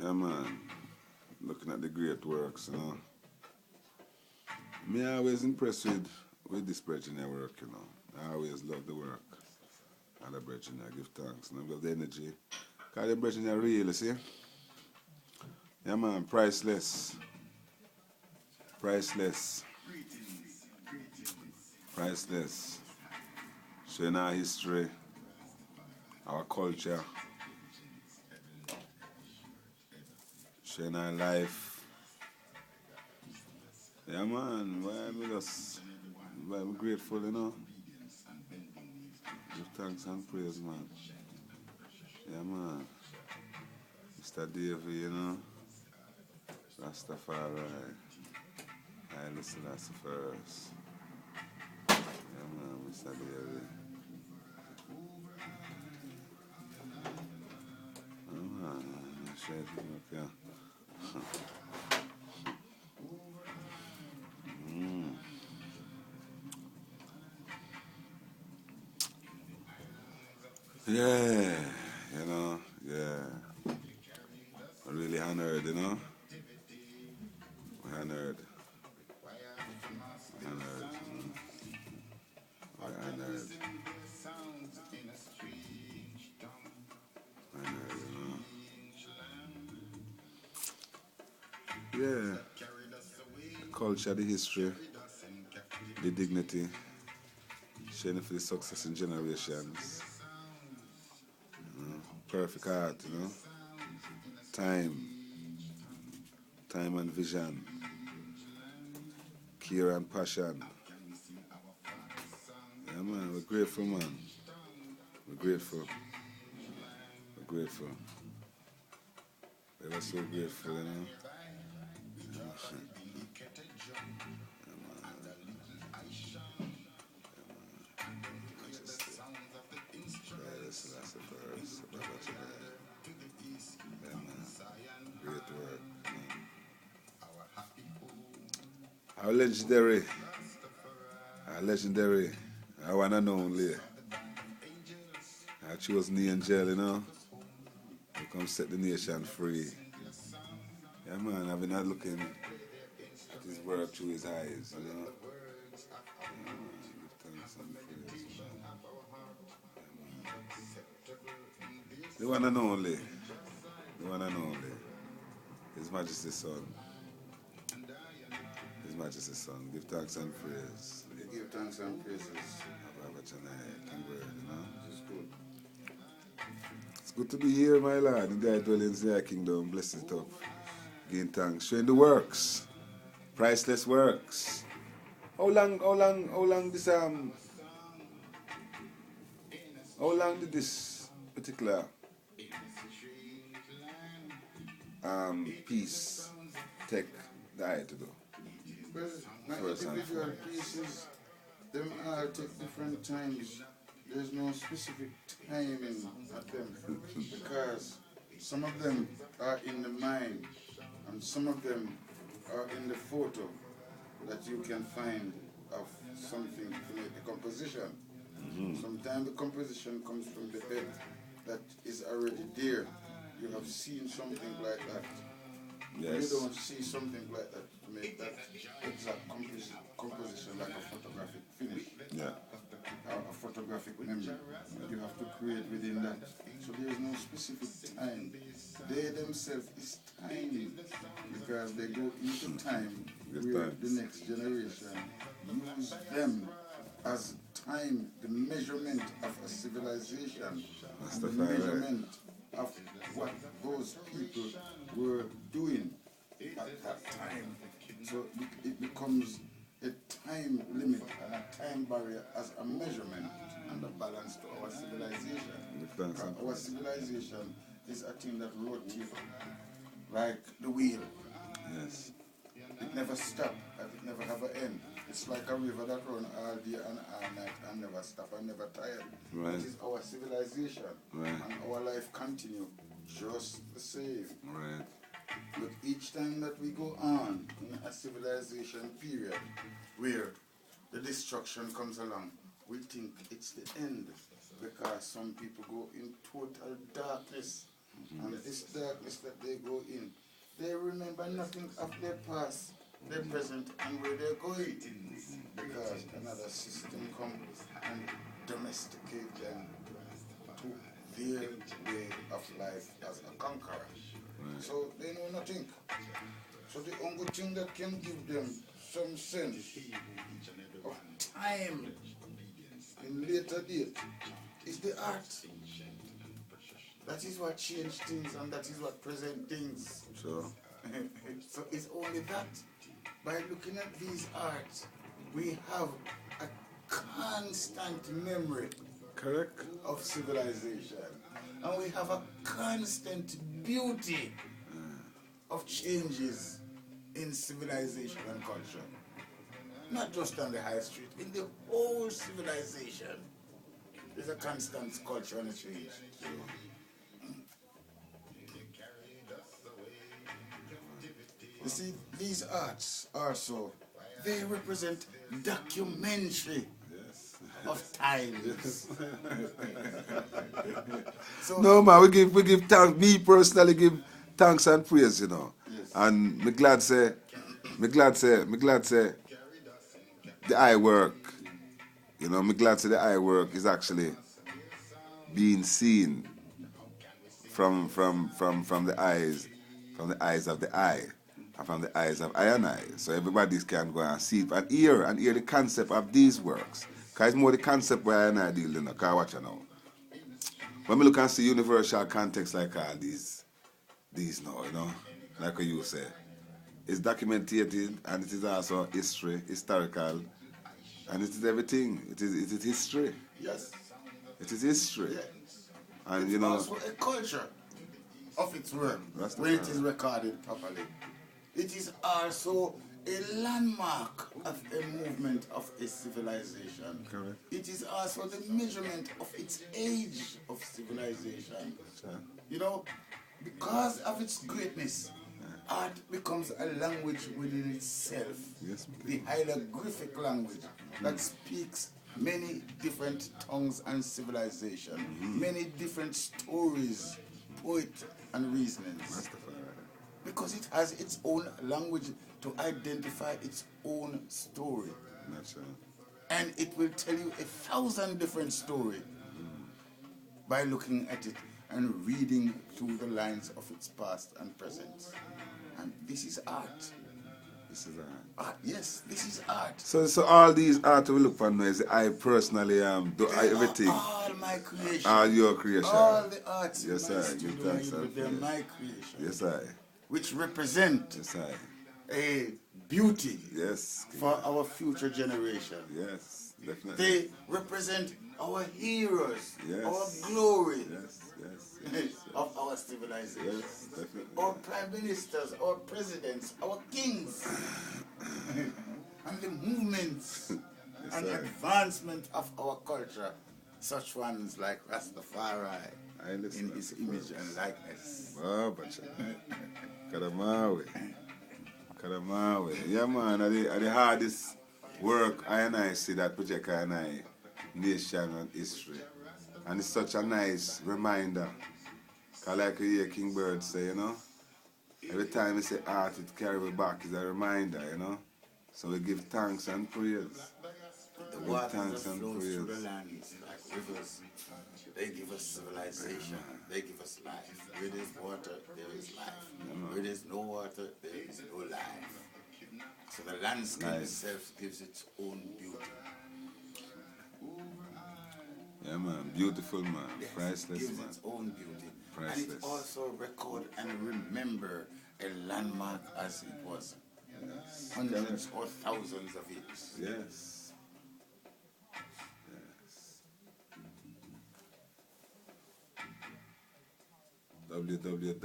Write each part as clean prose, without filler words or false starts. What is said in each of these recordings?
Yeah, man. Looking at the great works, you know. Me always impressed with this brethren work, you know. I always love the work. And the brethren I give thanks. And I love the energy. Because the brethren are real, you see. Yeah, man, priceless. Priceless. Priceless. Showing our history, our culture, showing our life. Yeah, man, I'm grateful, you know. Give thanks and praise, man. Yeah, man. Mr. Davey, you know. Rastafari. I listen to Rastafari. Yeah, man, Mr. Davey. Yeah, man. Shit, okay. Yeah, you know, yeah. I'm really honored, you know. We're honored. Honored. We're honored. Honored, you know. Yeah. The culture, the history, the dignity, sharing for the success in generations. You know. Perfect art, you know. Time and vision, care and passion. Yeah, man, we're grateful, man. We're grateful. We're grateful. We're so grateful, you know. Great work. Our legendary, our one and only. I chose the angel, you know. To come set the nation free. Yeah, man, I've been looking at his work through his eyes, you know. Yeah, man, give thanks and praise, man. Yeah, man. The one and only. The one and only. His Majesty's Son. His Majesty's Son. Give thanks and praise. Give thanks and praises. You know? This is good. It's good to be here, my lord. The guy dwelling in the kingdom. Bless it up. Giving thanks. Showing the works. Priceless works. How long this how long did this particular piece take the eye to do? Well, my individual pieces, them all take different times. There's no specific timing at them because some of them are in the mind and some of them are in the photo that you can find of something to make the composition. Sometimes the composition comes from the head that is already there. You have seen something like that. Yes. You don't see something like that to make that exact composition like a photographic finish. Yeah. A photographic memory. You have to create within that. So there is no specific time. They themselves is time because they go into time where the next generation use them as time, the measurement of a civilization, and the measurement of what those people were doing at that time. So it becomes a time limit and a time barrier as a measurement and a balance to our civilization. Our civilization is a thing that rotates like the wheel. Yes. It never stops, and it never have an end. It's like a river that runs all day and all night and never stop and never tired. Right. That is our civilization. Right. And our life continue just the same. Right. But each time that we go on in a civilization period where the destruction comes along, we think it's the end because some people go in total darkness And this darkness that they go in, they remember nothing of their past, their present, and where they're going. Because another system comes and domesticate them to their way of life as a conqueror. So they know nothing. So the only thing that can give them some sense of time in later date is the art. That is what changed things and that is what present things. Sure. So it's only that. By looking at these arts, we have a constant memory Correct. of civilization. And we have a constant beauty of changes in civilization and culture. Not just on the high street, in the whole civilization. There's a constant culture and a change. You see, these arts also, they represent documentary of times. So, No man, we give thanks. Me personally give thanks and praise, you know. Yes. And me glad say the eye work. You know, me glad say the eye work is actually being seen from the eyes of the eye. And from the eyes of I and I. So everybody can go and see it and hear the concept of these works. Because it's more the concept where I and I deal in. Because watch it now. When we look and see universal context like all these now, you know, like what you say, it's documented and it is also historical, and it is everything. It is history. yes. It is history. Yeah. And It's you know, also a culture of its work Rastafari. when it is recorded properly. It is also a landmark of a movement of a civilization. Correct. It is also the measurement of its age of civilization. Sure. You know, because of its greatness, art becomes a language within itself. Yes, The hieroglyphic language that speaks many different tongues and civilization, many different stories, poetry and reasonings. Rastafari. Because it has its own language to identify its own story. Natural. And it will tell you 1,000 different stories by looking at it and reading through the lines of its past and present. And this is art. This is Art, yes, this is art. So all these art we look for now is I personally do They everything. are all my creation. All your creation. All the arts in Yes, my sir. studio, Give thanks, sir. they're my creation. Yes, I. Which represent Yes, I. a beauty Yes. for our future generation. Yes, definitely. They represent our heroes, Yes. our glory Yes. of our civilization. Yes, definitely. Our prime ministers, our presidents, our kings, and the movements and sir. advancement of our culture, such ones like Rastafari I listen. in his image and likeness. Oh, but Kadamawe. Yeah, man, at the hardest work I and I see that project I and I, nation and history. And it's such a nice reminder. Because like you hear King Bird say, you know, every time we say art, it carries back. It's a reminder, you know. So we give thanks and praise. The Give waters thanks that and flow through the praise. land like rivers, they give us civilization, they give us life. Where there's water, there is life. Where there's no water, there is no life. So the landscape Life. itself gives its own beauty. Yeah, man. Beautiful, man. Yes, Priceless, gives man. its own beauty. And Priceless. it also record and remember a landmark as it was. Hundreds or thousands of years. Yes.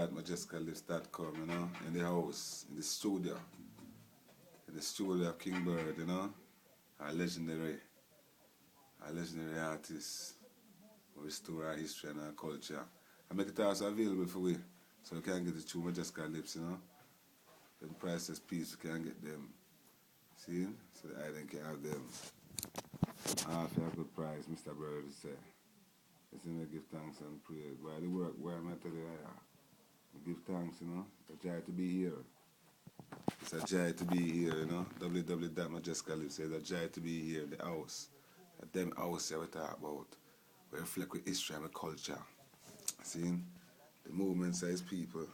www.majesticallives.com, you know, in the house, in the studio of King Bird, you know, our legendary artist who restore our history and our culture. I make it also available for we, so we can get it through Majestical Lips, you know. Them priceless pieces, we can get them. See? So the island can have them. Half a good price, Mr. Bird said. You see me give thanks and praise. By the work where I'm tell you, I give thanks, you know. It's a joy to be here. It's a joy to be here, you know. www.majesticaLive says it's a joy to be here, the house. Them house that we talk about. We reflect with history and with culture. See? The movements of his people.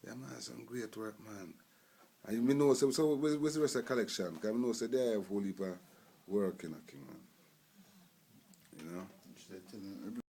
Yeah, man, some great work, man. And you know, so where's the rest of the collection? Because I know so they have a whole heap of work in a king, man. You know?